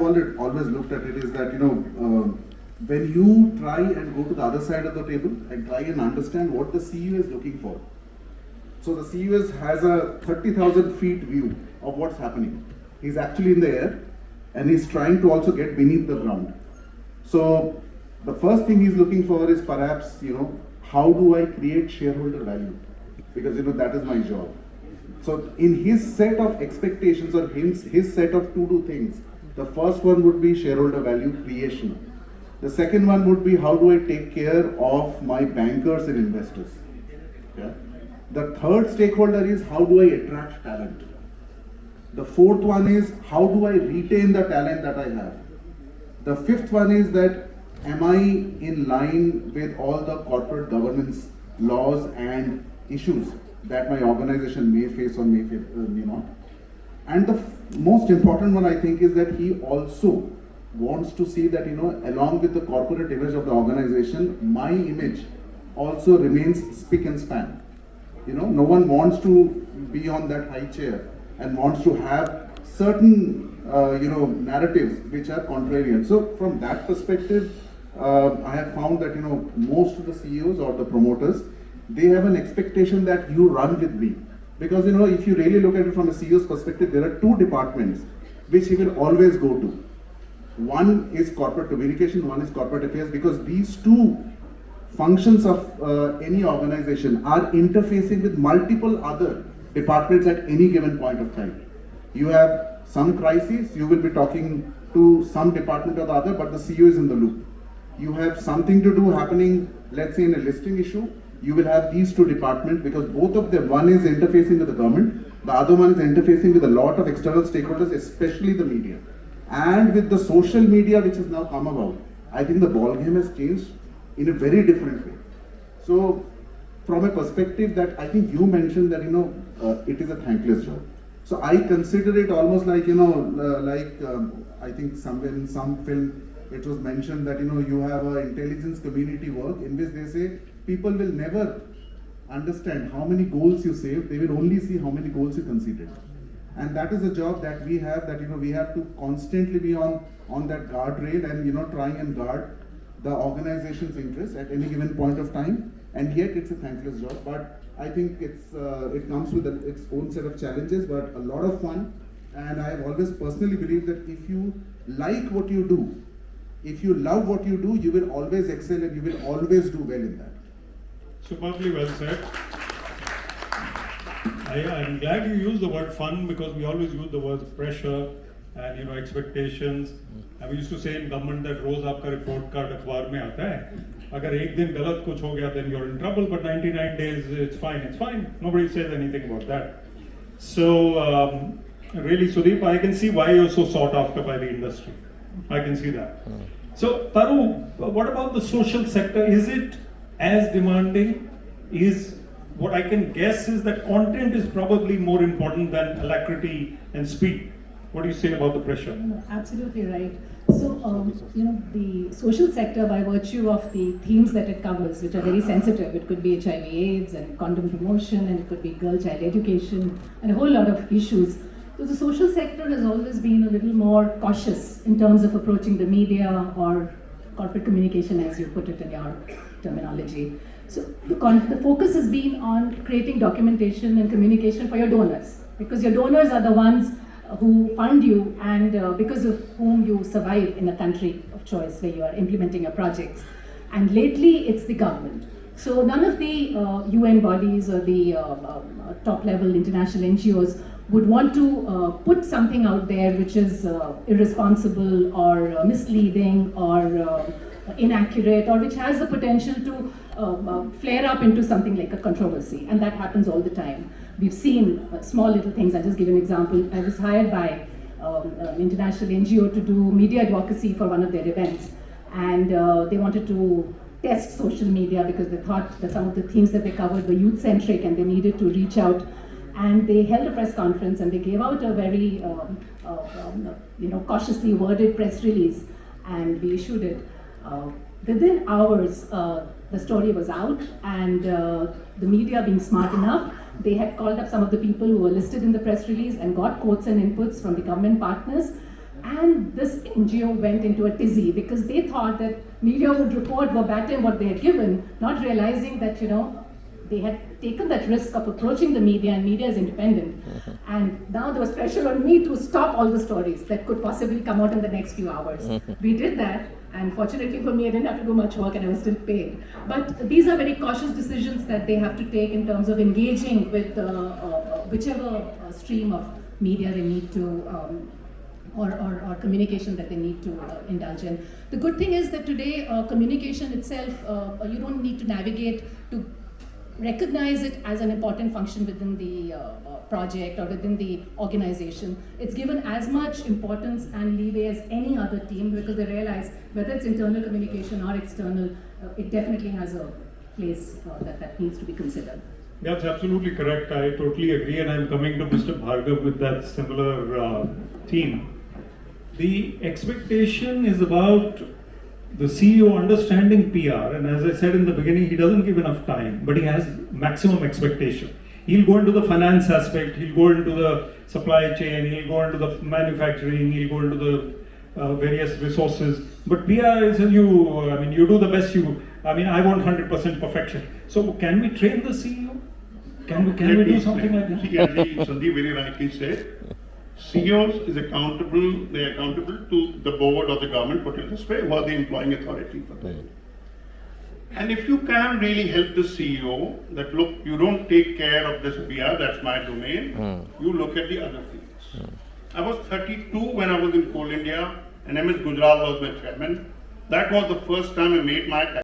always looked at it is that, when you try and go to the other side of the table and try and understand what the CEO is looking for. So the CEO has a 30,000 feet view of what's happening. He's actually in the air and he's trying to also get beneath the ground. So the first thing he's looking for is perhaps, how do I create shareholder value? Because, that is my job. So in his set of expectations or his set of to-do things, the first one would be shareholder value creation. The second one would be how do I take care of my bankers and investors. Yeah? The third stakeholder is how do I attract talent. The fourth one is how do I retain the talent that I have. The fifth one is that am I in line with all the corporate governance laws and issues that my organization may face or may not. And the most important one I think is that he also wants to see that, along with the corporate image of the organization, my image also remains spick and span. No one wants to be on that high chair and wants to have certain, narratives which are contrarian. So from that perspective, I have found that, most of the CEOs or the promoters, they have an expectation that you run with me. Because, if you really look at it from a CEO's perspective, there are two departments which he will always go to. One is corporate communication, one is corporate affairs, because these two functions of any organization are interfacing with multiple other departments at any given point of time. You have some crises, you will be talking to some department or the other, but the CEO is in the loop. You have something to do happening, let's say in a listing issue, you will have these two departments because both of them, one is interfacing with the government, the other one is interfacing with a lot of external stakeholders, especially the media. And with the social media which has now come about, I think the ball game has changed in a very different way. So from a perspective that I think you mentioned that, it is a thankless job. So I consider it almost like, I think somewhere in some film, it was mentioned that, you have an intelligence community work in which they say people will never understand how many goals you saved, they will only see how many goals you conceded. And that is a job that we have, that, we have to constantly be on that guardrail and, trying and guard the organization's interest at any given point of time. And yet it's a thankless job, but I think it comes with its own set of challenges, but a lot of fun. And I have always personally believed that if you like what you do, if you love what you do, you will always excel and you will always do well in that. Superbly well said. I'm glad you used the word fun because we always use the words pressure and expectations. And we used to say in government that रोज आपका report card अखबार में आता है. अगर एक दिन गलत कुछ हो गया, then you're in trouble. But 99 days, it's fine. Nobody says anything about that. So really, Sudeep, I can see why you're so sought after by the industry. I can see that. So, Taru, what about the social sector? Is it as demanding? What I can guess is that content is probably more important than alacrity and speed. What do you say about the pressure? No, absolutely right. So, the social sector, by virtue of the themes that it covers, which are very sensitive, it could be HIV/AIDS and condom promotion, and it could be girl-child education, and a whole lot of issues. So the social sector has always been a little more cautious in terms of approaching the media or corporate communication, as you put it in your terminology. So the focus has been on creating documentation and communication for your donors, because your donors are the ones who fund you and because of whom you survive in a country of choice where you are implementing your projects. And lately, it's the government. So none of the UN bodies or the top-level international NGOs would want to put something out there which is irresponsible or misleading or inaccurate, or which has the potential to flare up into something like a controversy. And that happens all the time. We've seen small little things. I'll just give an example. I was hired by an international NGO to do media advocacy for one of their events. And they wanted to test social media because they thought that some of the themes that they covered were youth-centric and they needed to reach out. And they held a press conference and they gave out a very cautiously worded press release, and we issued it. Within hours, the story was out, and the media, being smart enough, they had called up some of the people who were listed in the press release and got quotes and inputs from the government partners. And this NGO went into a tizzy because they thought that media would report verbatim what they had given, not realizing that, they had taken that risk of approaching the media, and media is independent. And now there was pressure on me to stop all the stories that could possibly come out in the next few hours. We did that, and fortunately for me, I didn't have to do much work and I was still paid. But these are very cautious decisions that they have to take in terms of engaging with whichever stream of media they need to or communication that they need to indulge in. The good thing is that today communication itself, you don't need to navigate to recognize it as an important function within the project or within the organization. It's given as much importance and leeway as any other team because they realize whether it's internal communication or external, it definitely has a place that needs to be considered. That's absolutely correct. I totally agree, and I'm coming to Mr. Bhargav with that similar theme. The expectation is about the CEO understanding PR, and as I said in the beginning, he doesn't give enough time, but he has maximum expectation. He'll go into the finance aspect, he'll go into the supply chain, he'll go into the manufacturing, he'll go into the various resources. But PR is you do the best I want 100% perfection. So can we train the CEO? Can we do something like that? See, as Sandeep very rightly said, CEOs is accountable, they're accountable to the board or the government, put it this way, or the employing authority for that. And if you can really help the CEO that look, you don't take care of this PR, that's my domain, you look at the other fields. I was 32 when I was in Coal India, and MS Gujral was my chairman. That was the first time I made my